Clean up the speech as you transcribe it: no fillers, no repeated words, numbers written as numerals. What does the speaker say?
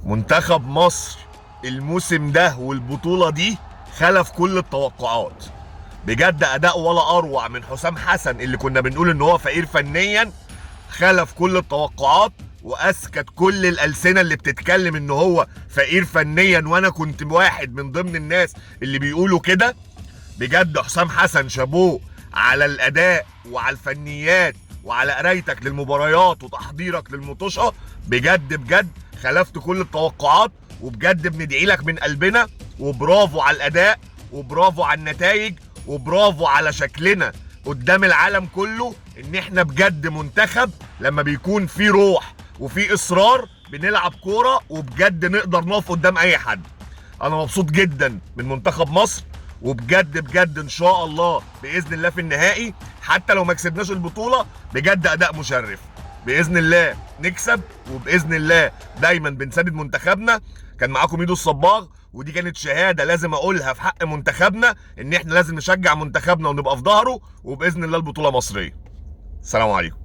منتخب مصر الموسم ده والبطولة دي خلف كل التوقعات. بجد اداء ولا اروع من حسام حسن اللي كنا بنقول ان هو فقير فنيا. خلف كل التوقعات واسكت كل الالسنه اللي بتتكلم ان هو فقير فنيا، وانا كنت واحد من ضمن الناس اللي بيقولوا كده. بجد حسام حسن شابوه على الاداء وعلى الفنيات وعلى قرايتك للمباريات وتحضيرك للمطوشه. بجد بجد خلفت كل التوقعات، وبجد بندعي لك من قلبنا. وبرافو على الاداء، وبرافو على النتائج، وبرافو على شكلنا قدام العالم كله ان احنا بجد منتخب لما بيكون في روح وفي اصرار بنلعب كوره، وبجد نقدر نقف قدام اي حد. انا مبسوط جدا من منتخب مصر، وبجد بجد ان شاء الله باذن الله في النهائي حتى لو ما كسبناش البطوله بجد اداء مشرف. باذن الله نكسب، وباذن الله دايما بنساند منتخبنا. كان معاكم ميدو الصباغ، ودي كانت شهاده لازم اقولها في حق منتخبنا ان احنا لازم نشجع منتخبنا ونبقى في ظهره، وباذن الله البطوله مصريه. السلام عليكم.